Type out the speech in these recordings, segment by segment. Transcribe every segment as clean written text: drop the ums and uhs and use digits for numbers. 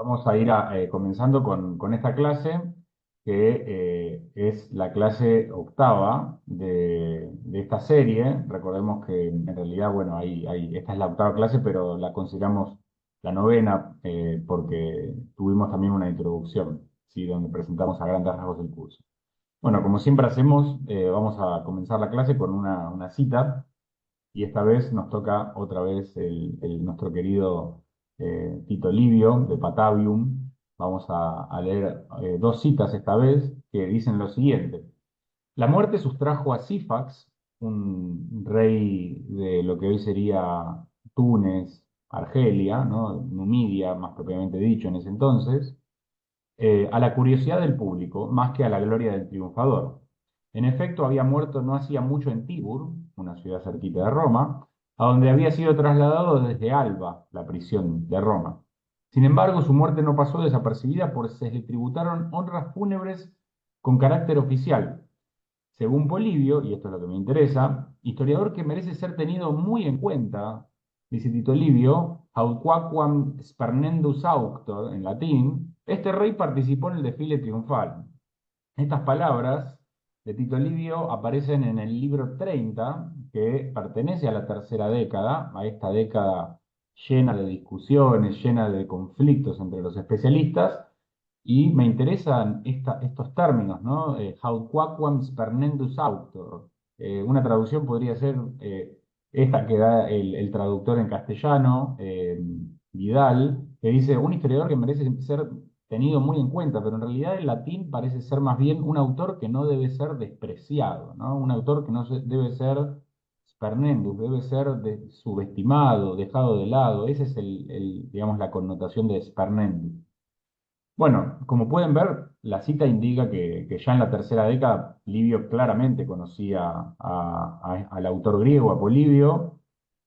Vamos a ir comenzando con esta clase, que es la clase octava de esta serie. Recordemos que en realidad, bueno, esta es la octava clase, pero la consideramos la novena porque tuvimos también una introducción, ¿sí? Donde presentamos a grandes rasgos el curso. Bueno, como siempre hacemos, vamos a comenzar la clase con una cita. Y esta vez nos toca otra vez nuestro querido Tito Livio de Patavium. Vamos a leer dos citas esta vez que dicen lo siguiente. La muerte sustrajo a Sífax, un rey de lo que hoy sería Túnez, Argelia, ¿no? Numidia, más propiamente dicho en ese entonces, a la curiosidad del público más que a la gloria del triunfador. En efecto, había muerto no hacía mucho en Tibur, una ciudad cerquita de Roma, a donde había sido trasladado desde Alba, la prisión de Roma. Sin embargo, su muerte no pasó desapercibida, porque se le tributaron honras fúnebres con carácter oficial. Según Polibio, y esto es lo que me interesa, historiador que merece ser tenido muy en cuenta, dice Tito Livio, Auquaquam spernendus auctor, en latín, este rey participó en el desfile triunfal. Estas palabras de Tito Livio aparecen en el libro 30, que pertenece a la tercera década, a esta década llena de discusiones, llena de conflictos entre los especialistas, y me interesan estos términos, ¿no? Haudquaquam spernendus auctor. Una traducción podría ser esta que da el traductor en castellano, Vidal, que dice, un historiador que merece ser tenido muy en cuenta, pero en realidad el latín parece ser más bien un autor que no debe ser despreciado, ¿no? Un autor que no debe ser spernendus, debe ser subestimado, dejado de lado. Esa es digamos, la connotación de spernendus. Bueno, como pueden ver, la cita indica que ya en la tercera década Livio claramente conocía al autor griego, a Polibio,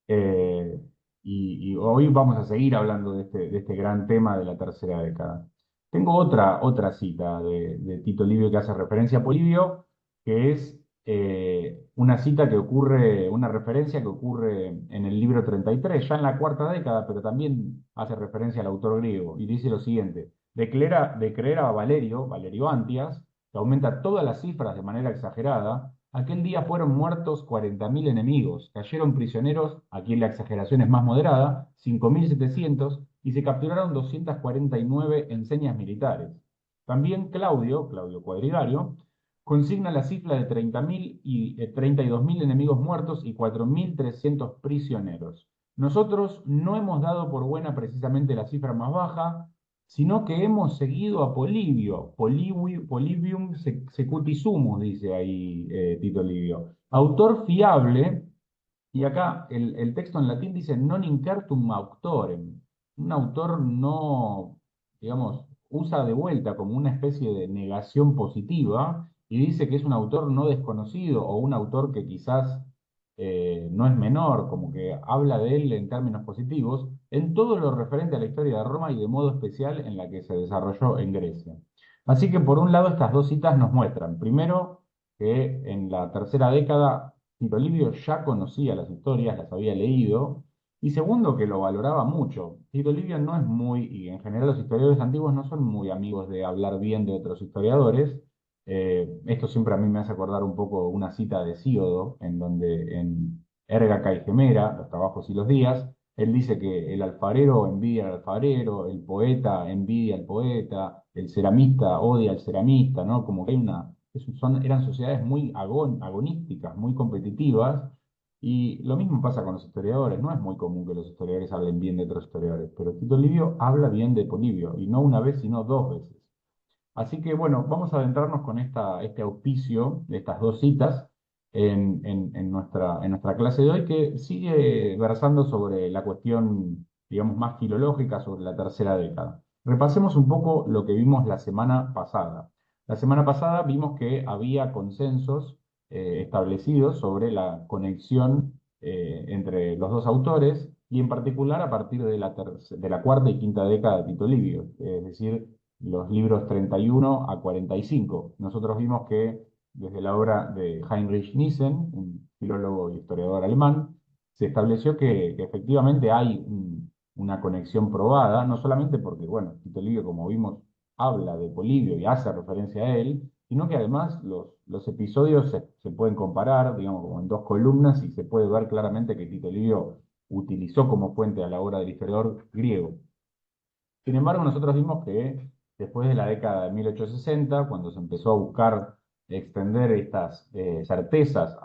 eh, y hoy vamos a seguir hablando de este gran tema de la tercera década. Tengo otra cita de Tito Livio que hace referencia a Polibio, que es una cita que ocurre, una referencia que ocurre en el libro 33, ya en la cuarta década, pero también hace referencia al autor griego, y dice lo siguiente. De creer a Valerio Antias, que aumenta todas las cifras de manera exagerada, aquel día fueron muertos 40.000 enemigos, cayeron prisioneros, aquí la exageración es más moderada, 5.700, y se capturaron 249 enseñas militares. También Claudio Cuadrigario, consigna la cifra de 30.000 y 32.000 enemigos muertos y 4.300 prisioneros. Nosotros no hemos dado por buena precisamente la cifra más baja, sino que hemos seguido a Polibio, Polibium secuti sumus, dice ahí Tito Livio, autor fiable, y acá el texto en latín dice non incertum auctorem, un autor no, digamos, usa de vuelta como una especie de negación positiva, y dice que es un autor no desconocido o un autor que quizás no es menor, como que habla de él en términos positivos, en todo lo referente a la historia de Roma y de modo especial en la que se desarrolló en Grecia. Así que por un lado estas dos citas nos muestran, primero, que en la tercera década Tito Livio ya conocía las historias, las había leído, y segundo, que lo valoraba mucho. Tito Livio no es muy, y en general los historiadores antiguos no son muy amigos de hablar bien de otros historiadores. Esto siempre a mí me hace acordar un poco una cita de Hesíodo, en donde en Érgaca y Gemera, los trabajos y los días, él dice que el alfarero envidia al alfarero, el poeta envidia al poeta, el ceramista odia al ceramista, ¿no? Como que hay eran sociedades muy agonísticas, muy competitivas, y lo mismo pasa con los historiadores. No es muy común que los historiadores hablen bien de otros historiadores, pero Tito Livio habla bien de Polibio, y no una vez, sino dos veces. Así que bueno, vamos a adentrarnos con este auspicio de estas dos citas en nuestra clase de hoy, que sigue versando sobre la cuestión, digamos, más filológica sobre la tercera década. Repasemos un poco lo que vimos la semana pasada. La semana pasada vimos que había consensos establecidos sobre la conexión entre los dos autores, y en particular a partir de la cuarta y quinta década de Tito Livio, es decir, los libros 31 a 45. Nosotros vimos que desde la obra de Heinrich Niesen, un filólogo y historiador alemán, se estableció que efectivamente hay una conexión probada, no solamente porque, bueno, Tito Livio, como vimos, habla de Polibio y hace referencia a él, sino que además los episodios se pueden comparar, digamos, como en dos columnas y se puede ver claramente que Tito Livio utilizó como fuente a la obra del historiador griego. Sin embargo, nosotros vimos que después de la década de 1860, cuando se empezó a buscar extender estas certezas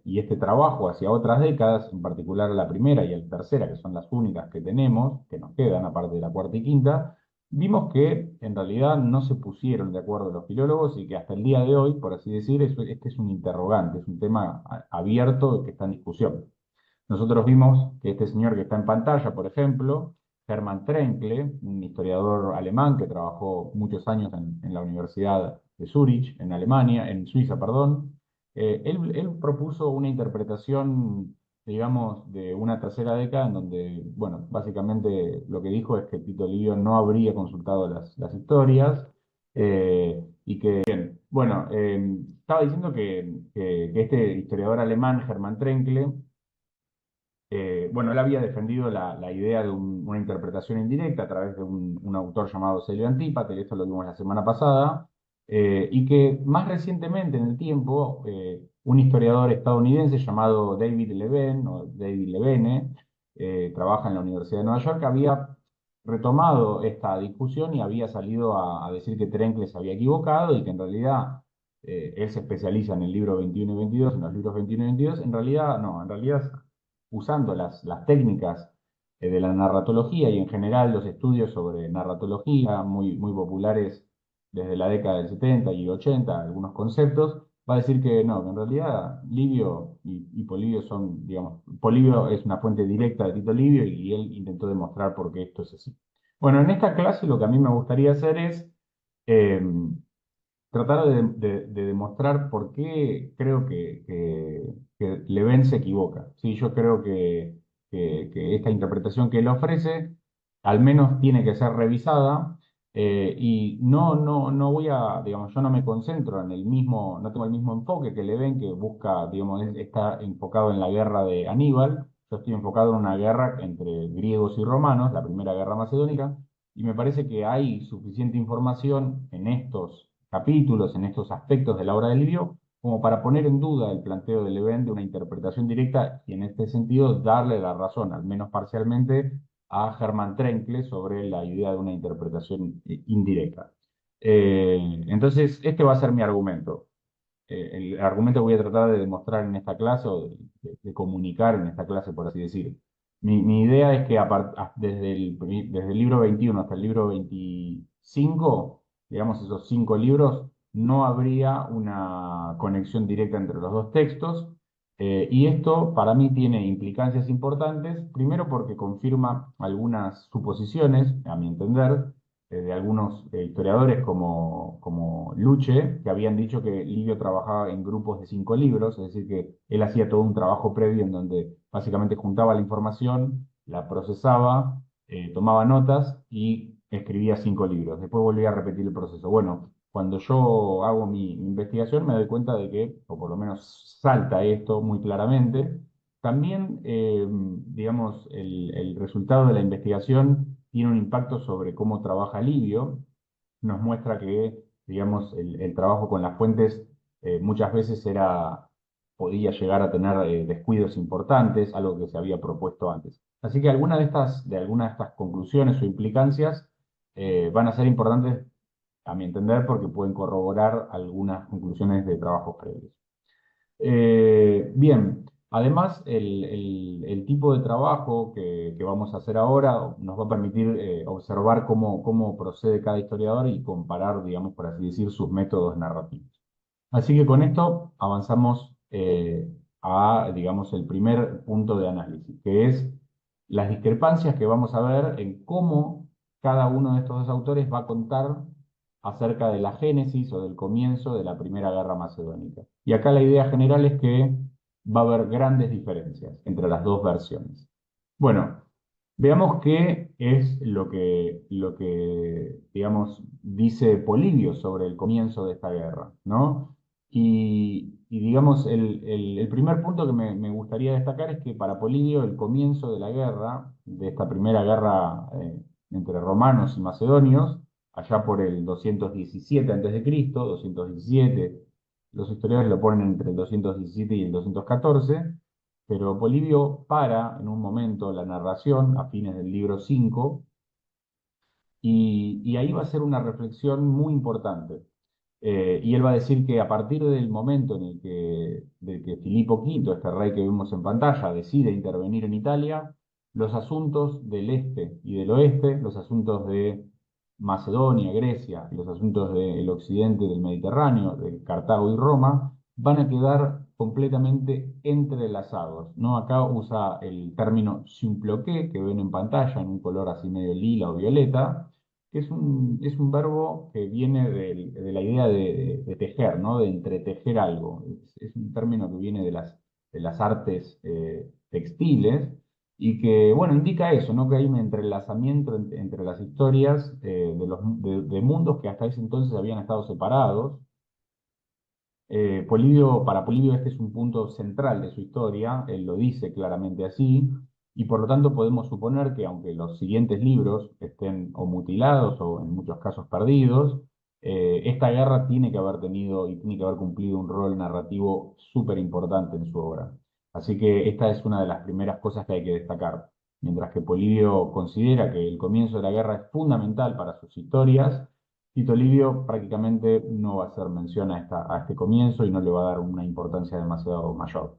y este trabajo hacia otras décadas, en particular la primera y la tercera, que son las únicas que tenemos, que nos quedan aparte de la cuarta y quinta, vimos que en realidad no se pusieron de acuerdo los filólogos y que hasta el día de hoy, por así decir, este es un interrogante, es un tema abierto que está en discusión. Nosotros vimos que este señor que está en pantalla, por ejemplo, Hermann Trenkle, un historiador alemán que trabajó muchos años en la Universidad de Zúrich, en Alemania, en Suiza, perdón, él propuso una interpretación, digamos, de una tercera década en donde, bueno, básicamente lo que dijo es que Tito Livio no habría consultado las historias y que, bueno, estaba diciendo que este historiador alemán, Hermann Trenkle, bueno, él había defendido la idea de una interpretación indirecta a través de un autor llamado Celio Antípate, esto lo vimos la semana pasada, y que más recientemente en el tiempo, un historiador estadounidense llamado David Levene, o David Levene, trabaja en la Universidad de Nueva York, había retomado esta discusión y había salido a decir que Trenkle se había equivocado y que en realidad él se especializa en el libro 21 y 22, en los libros 21 y 22, en realidad no, en realidad usando las técnicas de la narratología y en general los estudios sobre narratología, muy populares desde la década del 70 y 80, algunos conceptos, va a decir que no, que en realidad Livio y Polibio son, digamos, Polibio es una fuente directa de Tito Livio y él intentó demostrar por qué esto es así. Bueno, en esta clase lo que a mí me gustaría hacer es eh, tratar de demostrar por qué creo que Leven se equivoca. Sí, yo creo que esta interpretación que él ofrece al menos tiene que ser revisada y no voy a, digamos, yo no me concentro en el mismo, no tengo el mismo enfoque que Leven que busca, digamos, él está enfocado en la guerra de Aníbal, yo estoy enfocado en una guerra entre griegos y romanos, la primera guerra macedónica, y me parece que hay suficiente información en estos capítulos, en estos aspectos de la obra de Livio, como para poner en duda el planteo de Leven de una interpretación directa y en este sentido darle la razón, al menos parcialmente, a Hermann Trenkle sobre la idea de una interpretación indirecta. Entonces, este va a ser mi argumento. El argumento que voy a tratar de demostrar en esta clase o de comunicar en esta clase, por así decir. Mi idea es que desde el libro 21 hasta el libro 25, digamos esos 5 libros, no habría una conexión directa entre los dos textos. Y esto para mí tiene implicancias importantes, primero porque confirma algunas suposiciones, a mi entender, de algunos historiadores como Luche, que habían dicho que Livio trabajaba en grupos de 5 libros, es decir, que él hacía todo un trabajo previo en donde básicamente juntaba la información, la procesaba, tomaba notas y escribía 5 libros. Después volvía a repetir el proceso. Bueno, cuando yo hago mi investigación me doy cuenta de que, o por lo menos salta esto muy claramente, también, digamos, el resultado de la investigación tiene un impacto sobre cómo trabaja Livio. Nos muestra que, digamos, el trabajo con las fuentes muchas veces podía llegar a tener descuidos importantes, algo que se había propuesto antes. Así que algunas de estas conclusiones o implicancias van a ser importantes, a mi entender, porque pueden corroborar algunas conclusiones de trabajos previos. Bien, además el tipo de trabajo que vamos a hacer ahora nos va a permitir observar cómo procede cada historiador y comparar, digamos, por así decir, sus métodos narrativos. Así que con esto avanzamos digamos, el primer punto de análisis, que es las discrepancias que vamos a ver en cómo cada uno de estos dos autores va a contar acerca de la génesis o del comienzo de la Primera Guerra Macedónica. Y acá la idea general es que va a haber grandes diferencias entre las dos versiones. Bueno, veamos qué es lo que, digamos, dice Polibio sobre el comienzo de esta guerra, ¿no? Y digamos, el primer punto que me gustaría destacar es que para Polibio el comienzo de la guerra, de esta primera guerra entre romanos y macedonios, allá por el 217 a.C., 217, los historiadores lo ponen entre el 217 y el 214, pero Polibio para en un momento la narración a fines del libro 5 y ahí va a ser una reflexión muy importante. Y él va a decir que a partir del momento en de que Filipo V, este rey que vemos en pantalla, decide intervenir en Italia, los asuntos del este y del oeste, los asuntos de Macedonia, Grecia, y los asuntos del occidente del Mediterráneo, de Cartago y Roma, van a quedar completamente entrelazados, ¿no? Acá usa el término symploqué, que ven en pantalla en un color así medio lila o violeta, que es un verbo que viene de la idea de tejer, ¿no? De entretejer algo. Es un término que viene de las artes textiles y que, bueno, indica eso, ¿no? Que hay un entrelazamiento entre las historias de mundos que hasta ese entonces habían estado separados. Para Polibio este es un punto central de su historia, él lo dice claramente así, y por lo tanto podemos suponer que aunque los siguientes libros estén o mutilados o en muchos casos perdidos, esta guerra tiene que haber tenido y tiene que haber cumplido un rol narrativo súper importante en su obra. Así que esta es una de las primeras cosas que hay que destacar. Mientras que Polibio considera que el comienzo de la guerra es fundamental para sus historias, Tito Livio prácticamente no va a hacer mención a este comienzo y no le va a dar una importancia demasiado mayor.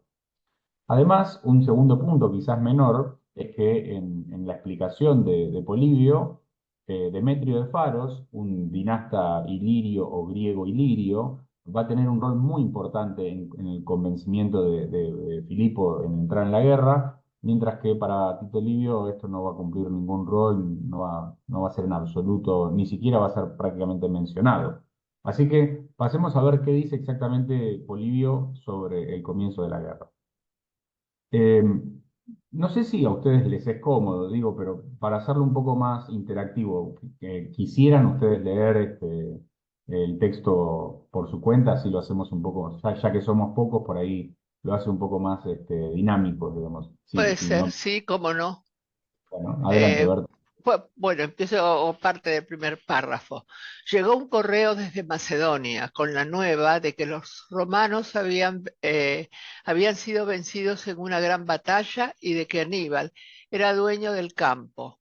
Además, un segundo punto, quizás menor, es que en la explicación de Polibio, Demetrio de Faros, un dinasta ilirio o griego ilirio, va a tener un rol muy importante en el convencimiento de Filipo en entrar en la guerra, mientras que para Tito Livio esto no va a cumplir ningún rol, no va a ser en absoluto, ni siquiera va a ser prácticamente mencionado. Así que pasemos a ver qué dice exactamente Polibio sobre el comienzo de la guerra. Eh, no sé si a ustedes les es cómodo, digo, pero para hacerlo un poco más interactivo, quisieran ustedes leer el texto por su cuenta, así lo hacemos un poco, ya que somos pocos, por ahí lo hace un poco más dinámico, digamos. Sí, Puede sí, ser, no, sí, cómo no. bueno, adelante, Eh, Berta. bueno, empiezo parte del primer párrafo. Llegó un correo desde Macedonia con la nueva de que los romanos habían sido vencidos en una gran batalla y de que Aníbal era dueño del campo.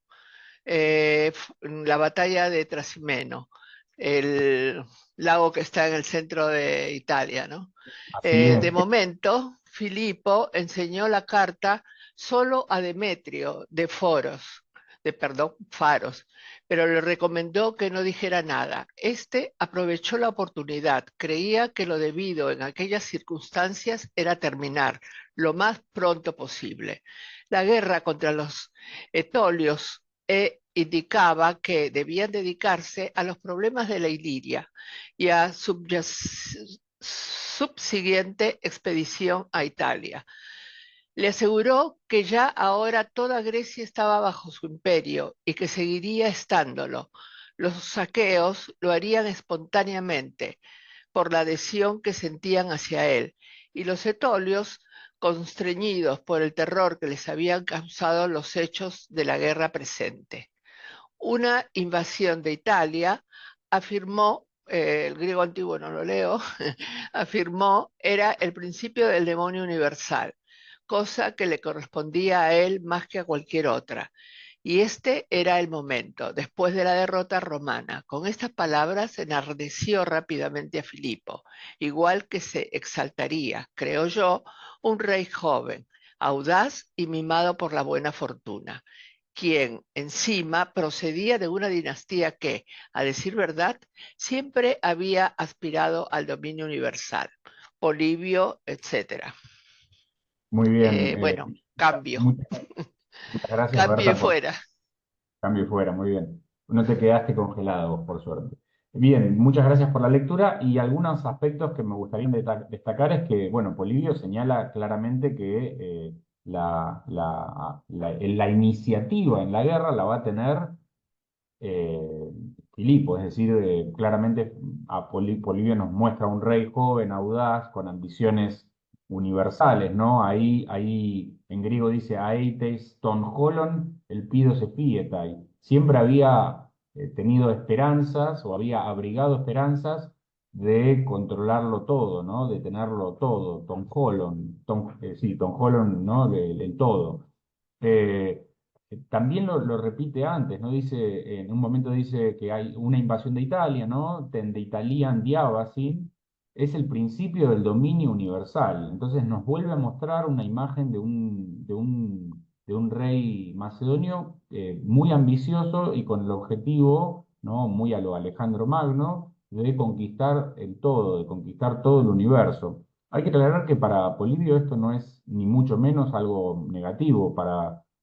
La batalla de Trasimeno, el lago que está en el centro de Italia, ¿no? Así De es. momento, Filipo enseñó la carta solo a Demetrio perdón, Faros, pero le recomendó que no dijera nada. Este aprovechó la oportunidad, creía que lo debido en aquellas circunstancias era terminar lo más pronto posible. La guerra contra los etolios indicaba que debían dedicarse a los problemas de la Iliria y a subsiguiente expedición a Italia. Le aseguró que ya ahora toda Grecia estaba bajo su imperio y que seguiría estándolo. Los saqueos lo harían espontáneamente por la adhesión que sentían hacia él, y los etolios, constreñidos por el terror que les habían causado los hechos de la guerra presente. Una invasión de Italia, afirmó, el griego antiguo no lo leo, afirmó era el principio del demonio universal, cosa que le correspondía a él más que a cualquier otra. Y este era el momento, después de la derrota romana. Con estas palabras enardeció rápidamente a Filipo, igual que se exaltaría, creo yo, un rey joven, audaz y mimado por la buena fortuna, quien encima procedía de una dinastía que, a decir verdad, siempre había aspirado al dominio universal. Polibio, etcétera. Muy bien. Bueno, cambio, Muchas, muchas gracias, cambio y Berta, por fuera. cambio fuera, muy bien. No te quedaste congelado, por suerte. Bien, muchas gracias por la lectura y algunos aspectos que me gustaría destacar es que, bueno, Polibio señala claramente que la iniciativa en la guerra la va a tener Filipo, es decir, claramente Polibio nos muestra un rey joven, audaz, con ambiciones universales, ¿no? Ahí en griego dice aetes ton holon, el pido se fietai. Siempre había tenido esperanzas o había abrigado esperanzas de controlarlo todo, ¿no? De tenerlo todo, ton holon, sí, ton holon, ¿no? El todo. Eh, También lo repite antes, ¿no? Dice, en un momento dice que hay una invasión de Italia, ¿no? Tende Italiam diabasin, es el principio del dominio universal. Entonces nos vuelve a mostrar una imagen de un rey macedonio muy ambicioso y con el objetivo, ¿no? Muy a lo Alejandro Magno, de conquistar el todo, de conquistar todo el universo. Hay que aclarar que para Polibio esto no es ni mucho menos algo negativo.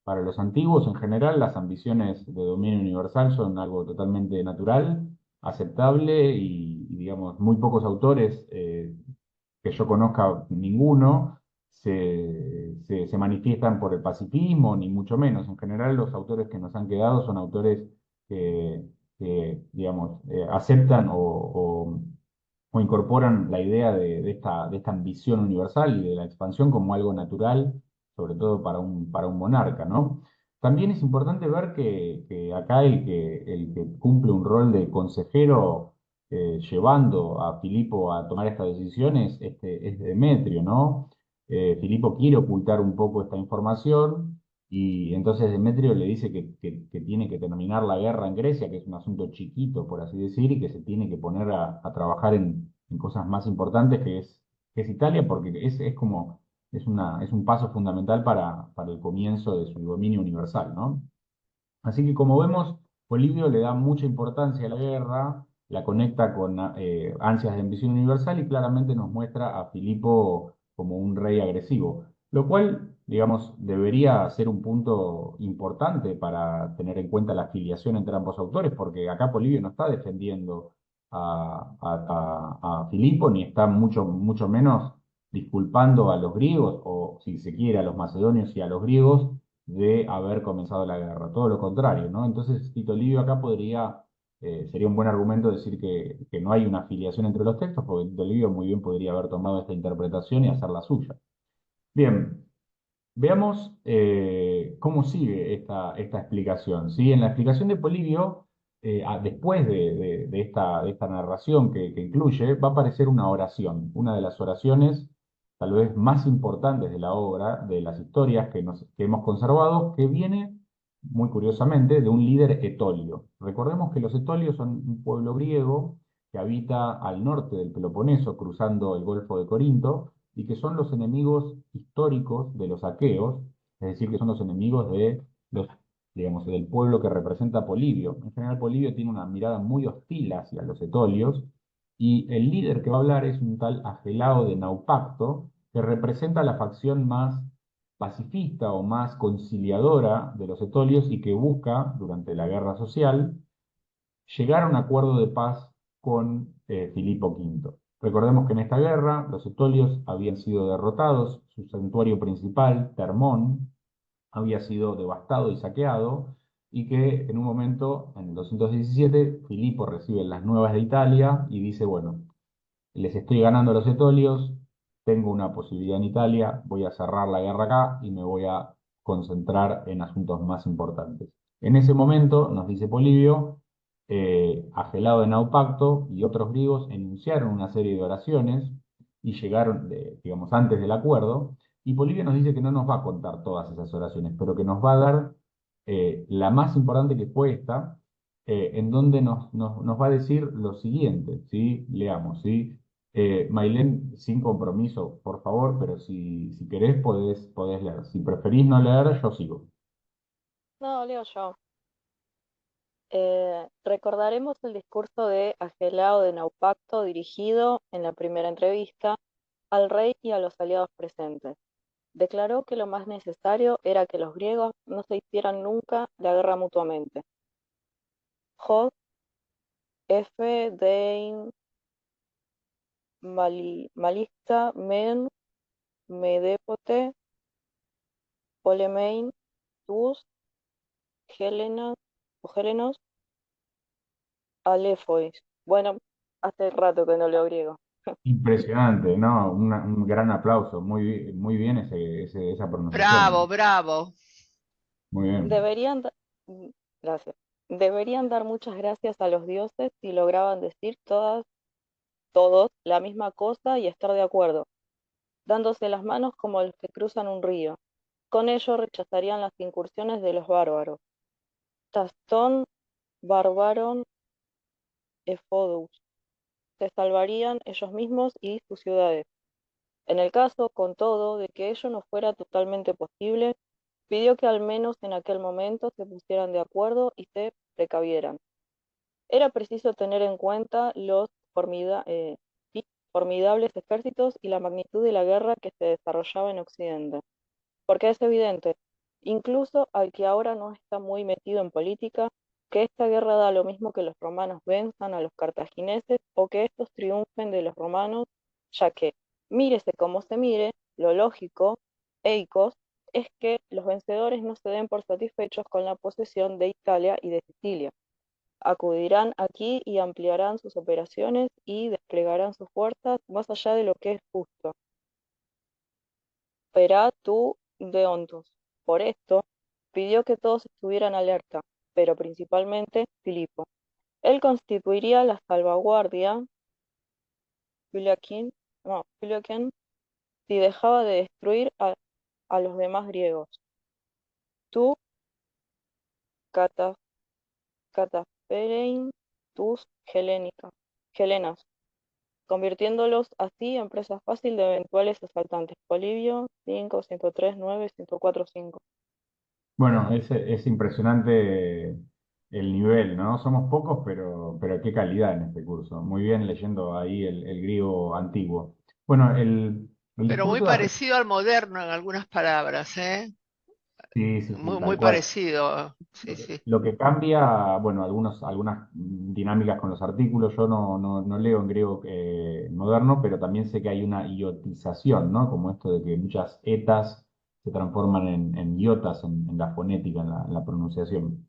Para los antiguos, en general, las ambiciones de dominio universal son algo totalmente natural, aceptable y, digamos, muy pocos autores, que yo conozca ninguno, se manifiestan por el pacifismo, ni mucho menos. En general, los autores que nos han quedado son autores que, digamos, aceptan o incorporan la idea de esta ambición universal y de la expansión como algo natural, sobre todo para un monarca, ¿no? También es importante ver que acá el que cumple un rol de consejero, llevando a Filipo a tomar estas decisiones, es Demetrio, ¿no? Filipo quiere ocultar un poco esta información y entonces Demetrio le dice que tiene que terminar la guerra en Grecia, que es un asunto chiquito, por así decir, y que se tiene que poner a trabajar en cosas más importantes, que es Italia, porque es un paso fundamental para el comienzo de su dominio universal, ¿no? Así que como vemos, Polibio le da mucha importancia a la guerra, la conecta con ansias de ambición universal y claramente nos muestra a Filipo como un rey agresivo, lo cual, digamos, debería ser un punto importante para tener en cuenta la afiliación entre ambos autores, porque acá Polibio no está defendiendo a Filipo, ni está mucho, mucho menos disculpando a los griegos, o si se quiere, a los macedonios y a los griegos de haber comenzado la guerra, todo lo contrario, ¿no? Entonces, Tito Livio acá sería un buen argumento decir que no hay una afiliación entre los textos, porque Tito Livio muy bien podría haber tomado esta interpretación y hacerla suya. Bien, veamos cómo sigue esta explicación, ¿sí? En la explicación de Polibio, después de esta narración que incluye, va a aparecer una oración, una de las oraciones tal vez más importantes de la obra, de las historias que hemos conservado, que viene, muy curiosamente, de un líder etolio. Recordemos que los etolios son un pueblo griego que habita al norte del Peloponeso, cruzando el Golfo de Corinto, y que son los enemigos históricos de los aqueos, es decir, que son los enemigos digamos, del pueblo que representa Polibio. En general, Polibio tiene una mirada muy hostil hacia los etolios, y el líder que va a hablar es un tal Agelao de Naupacto, que representa la facción más pacifista o más conciliadora de los etolios y que busca, durante la guerra social, llegar a un acuerdo de paz con Filipo V. Recordemos que en esta guerra los etolios habían sido derrotados, su santuario principal, Termón, había sido devastado y saqueado, y que en un momento, en el 217, Filipo recibe las nuevas de Italia y dice, bueno, les estoy ganando a los etolios, tengo una posibilidad en Italia, voy a cerrar la guerra acá y me voy a concentrar en asuntos más importantes. En ese momento, nos dice Polibio, Agelado de Naupacto y otros griegos enunciaron una serie de oraciones y llegaron, digamos, antes del acuerdo, y Polibio nos dice que no nos va a contar todas esas oraciones, pero que nos va a dar la más importante, que fue esta, en donde nos va a decir lo siguiente, ¿sí? Leamos, ¿sí? Mailén, sin compromiso, por favor, pero si querés podés leer. Si preferís no leer, yo sigo. No, leo yo. Recordaremos el discurso de Agelao de Naupacto dirigido en la primera entrevista al rey y a los aliados presentes. Declaró que lo más necesario era que los griegos no se hicieran nunca la guerra mutuamente. Hos, F, Dein, Malista, Men, Medepote, Polemein, Tus, Helenas o Helenos, Alefois. Bueno, hace rato que no leo griego. Impresionante, ¿no? Un gran aplauso. Muy bien esa Bravo, pronunciación. bravo. Muy bien. Deberían, mm, gracias. Deberían dar muchas gracias a los dioses si lograban decir todos la misma cosa y estar de acuerdo, dándose las manos como los que cruzan un río. Con ello rechazarían las incursiones de los bárbaros. Tastón barbaron efodus. Se salvarían ellos mismos y sus ciudades. En el caso, con todo, de que ello no fuera totalmente posible, pidió que al menos en aquel momento se pusieran de acuerdo y se precavieran. Era preciso tener en cuenta los sí, formidables ejércitos y la magnitud de la guerra que se desarrollaba en Occidente, porque es evidente, incluso al que ahora no está muy metido en política, que esta guerra da lo mismo que los romanos venzan a los cartagineses o que estos triunfen de los romanos, ya que, mírese como se mire, lo lógico, eicos, es que los vencedores no se den por satisfechos con la posesión de Italia y de Sicilia. Acudirán aquí y ampliarán sus operaciones y desplegarán sus fuerzas más allá de lo que es justo. Verá tú de hondos. Por esto, pidió que todos estuvieran alerta, pero principalmente Filipo. Él constituiría la salvaguardia, Filiaquín, no, Filiaquén, si dejaba de destruir a los demás griegos. Tú, cata, cataferein, tus helenas, convirtiéndolos así en presa fácil de eventuales asaltantes. Polibio 5, 103, 9, 104, 5. Bueno, es impresionante el nivel, ¿no? Somos pocos, pero qué calidad en este curso. Muy bien leyendo ahí el griego antiguo. Bueno, el Pero muy discurso de parecido al moderno en algunas palabras, ¿eh? Sí, sí, sí, Muy, tal muy cual. parecido. Sí, sí. Lo que cambia, bueno, algunas dinámicas con los artículos, yo no leo en griego moderno, pero también sé que hay una iotización, ¿no? Como esto de que muchas etas se transforman en iotas en la fonética, en la pronunciación.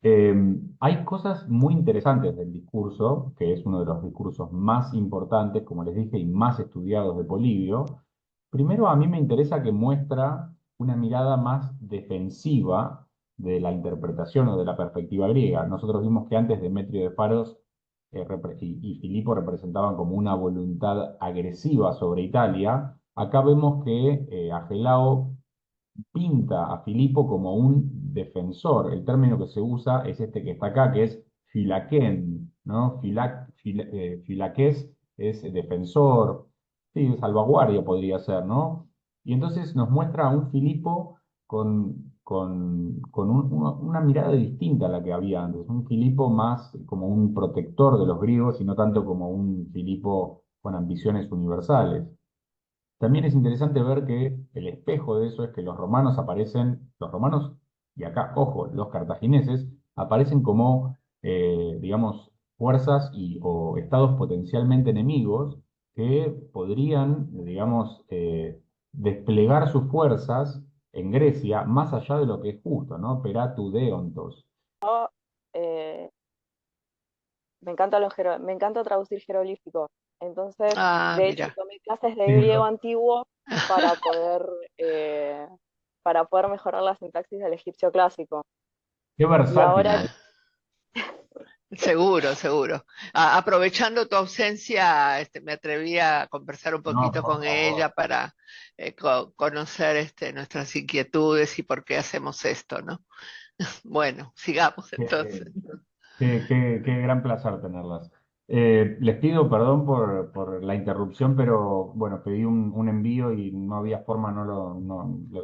Eh, Hay cosas muy interesantes del discurso, que es uno de los discursos más importantes, como les dije, y más estudiados de Polibio. Primero, a mí me interesa que muestra una mirada más defensiva de la interpretación o de la perspectiva griega. Nosotros vimos que antes Demetrio de Faros y Filipo representaban como una voluntad agresiva sobre Italia. Acá vemos que Agelao pinta a Filipo como un defensor. El término que se usa es este que está acá, que es filaquén, ¿no? Filaqués es defensor, sí, salvaguardia podría ser, ¿no? Y entonces nos muestra a un Filipo con una mirada distinta a la que había antes, un Filipo más como un protector de los griegos y no tanto como un Filipo con ambiciones universales. También es interesante ver que el espejo de eso es que los romanos, y acá, ojo, los cartagineses, aparecen como, digamos, fuerzas o estados potencialmente enemigos que podrían, digamos, desplegar sus fuerzas en Grecia más allá de lo que es justo, ¿no? Peratu deontos. Eh, me encanta traducir jeroglíficos. Entonces, Ah, de hecho, mira. tomé clases de Sí, griego antiguo para poder, eh, para poder mejorar la sintaxis del egipcio clásico. qué Y ahora, versátil. Seguro, seguro. Aprovechando tu ausencia, me atreví a conversar un No, poquito por con ella favor. para conocer nuestras inquietudes y por qué hacemos esto, ¿no? Bueno, sigamos Qué, entonces. qué gran placer tenerlas. Les pido perdón por la interrupción, pero bueno, pedí un envío y no había forma,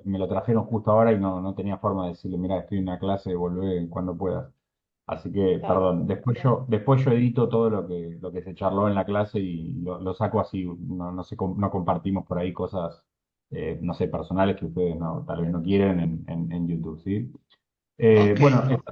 me lo trajeron justo ahora y no tenía forma de decirle, mira, estoy en una clase, volvé cuando puedas. Así que, claro, perdón, después yo edito todo lo que se charló en la clase y lo saco así, no compartimos por ahí cosas, no sé, personales que ustedes tal vez no quieren en YouTube, ¿sí? Ok. Bueno, ok.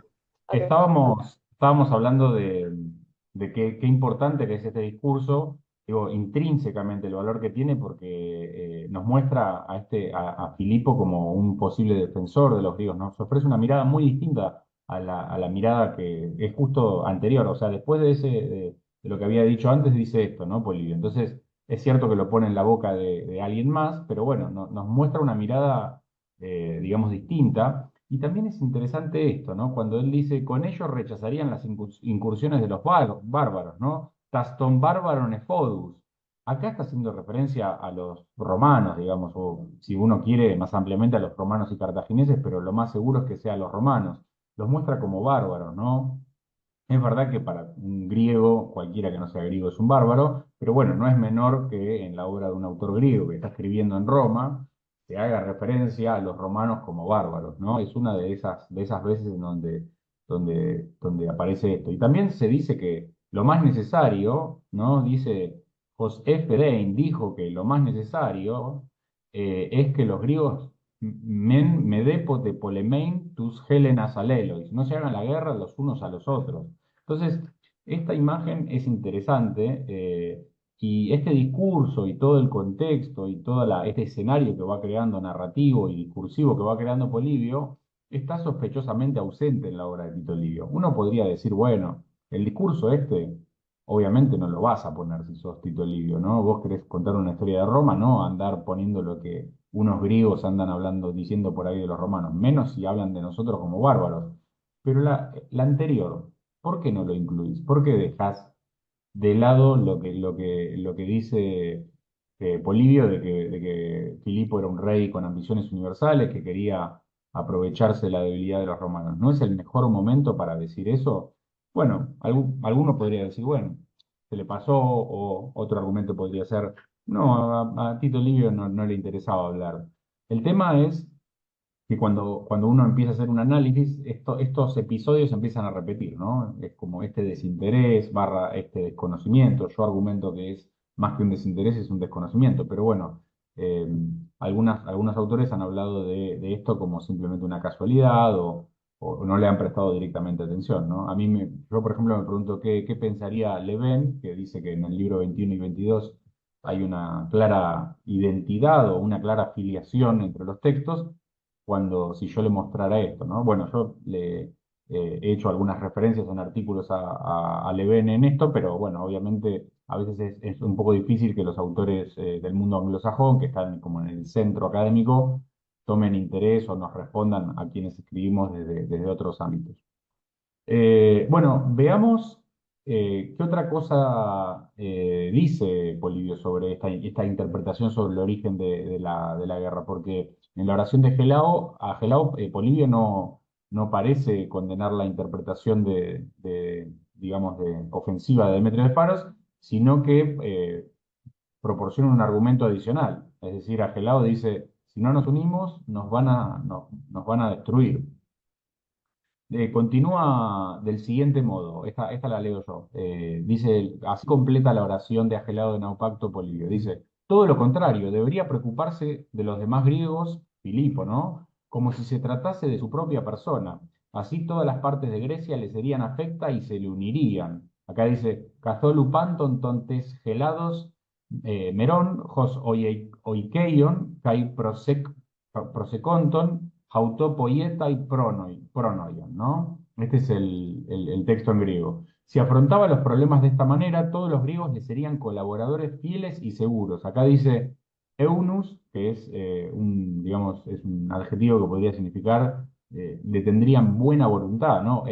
estábamos hablando de qué importante que es este discurso, digo, intrínsecamente el valor que tiene porque nos muestra a Filipo como un posible defensor de los griegos, nos ofrece una mirada muy distinta a la mirada que es justo anterior, o sea, después de lo que había dicho antes, dice esto, ¿no? Polibio. Entonces, es cierto que lo pone en la boca de alguien más, pero bueno, nos muestra una mirada, digamos, distinta. Y también es interesante esto, ¿no? Cuando él dice, con ellos rechazarían las incursiones de los bárbaros, ¿no? Taston bárbaron effodus. Acá está haciendo referencia a los romanos, digamos, o si uno quiere más ampliamente a los romanos y cartagineses, pero lo más seguro es que sea a los romanos. Los muestra como bárbaros, ¿no? Es verdad que para un griego, cualquiera que no sea griego es un bárbaro, pero bueno, no es menor que en la obra de un autor griego que está escribiendo en Roma, se haga referencia a los romanos como bárbaros, ¿no? Es una de esas veces en donde aparece esto. Y también se dice que lo más necesario, ¿no? Dice, José Fedein dijo que lo más necesario es que los griegos men medepote polemein tus Helenas alelois, no se hagan la guerra los unos a los otros. Entonces, esta imagen es interesante y este discurso y todo el contexto y todo este escenario que va creando narrativo y discursivo que va creando Polibio está sospechosamente ausente en la obra de Tito Livio. Uno podría decir, bueno, el discurso este obviamente no lo vas a poner si sos Tito Livio, ¿no? Vos querés contar una historia de Roma, no andar poniendo lo que unos griegos andan hablando, diciendo por ahí de los romanos, menos si hablan de nosotros como bárbaros. Pero la anterior, ¿por qué no lo incluís? ¿Por qué dejás de lado lo que dice Polibio de que Filipo era un rey con ambiciones universales, que quería aprovecharse de la debilidad de los romanos? ¿No es el mejor momento para decir eso? Bueno, alguno podría decir, bueno, se le pasó, o otro argumento podría ser, no, a Tito Livio no le interesaba hablar. El tema es que cuando uno empieza a hacer un análisis, estos episodios se empiezan a repetir, ¿no? Es como este desinterés barra este desconocimiento. Yo argumento que es más que un desinterés, es un desconocimiento, pero bueno, eh, algunos autores han hablado de esto como simplemente una casualidad o no le han prestado directamente atención, ¿no? Yo, por ejemplo, me pregunto qué pensaría Leven, que dice que en el libro 21 y 22 hay una clara identidad o una clara filiación entre los textos si yo le mostrara esto, ¿no? Bueno, yo le he hecho algunas referencias en artículos a Leven en esto, pero bueno, obviamente a veces es un poco difícil que los autores del mundo anglosajón, que están como en el centro académico, tomen interés o nos respondan a quienes escribimos desde otros ámbitos. Bueno, veamos qué otra cosa dice Polibio sobre esta interpretación sobre el origen de la guerra, porque en la oración de Gelao, Polibio no parece condenar la interpretación digamos, de ofensiva de Demetrio de Faros, sino que proporciona un argumento adicional. Es decir, Gelao dice, si no nos unimos, nos van a destruir. Continúa del siguiente modo, esta la leo yo. Dice, así completa la oración de Agelado de Naupacto Polibio. Dice, todo lo contrario, debería preocuparse de los demás griegos, Filipo, ¿no? Como si se tratase de su propia persona. Así todas las partes de Grecia le serían afecta y se le unirían. Acá dice, Cazolu panton tontes gelados, Merón, jos oikeion, kai proseconton, autopoieta y pronoion, ¿no? Este es el texto en griego. Si afrontaba los problemas de esta manera, todos los griegos le serían colaboradores fieles y seguros. Acá dice eunus, que es digamos, es un adjetivo que podría significar le tendrían buena voluntad, ¿no?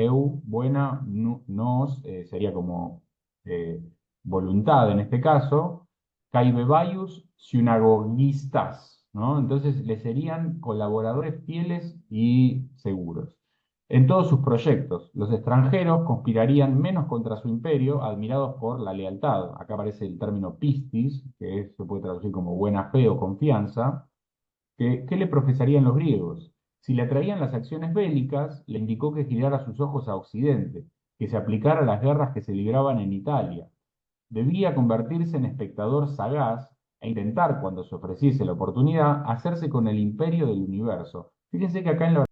Buena, nos, sería como eh, voluntad en este caso. Kai bebaius synagogistas, ¿no? Entonces le serían colaboradores fieles y seguros. En todos sus proyectos, los extranjeros conspirarían menos contra su imperio, admirados por la lealtad. Acá aparece el término pistis, se puede traducir como buena fe o confianza. ¿Qué le profesarían los griegos? Si le atraían las acciones bélicas, le indicó que girara sus ojos a Occidente, que se aplicara a las guerras que se libraban en Italia. Debía convertirse en espectador sagaz e intentar, cuando se ofreciese la oportunidad, hacerse con el imperio del universo. Fíjense que acá en la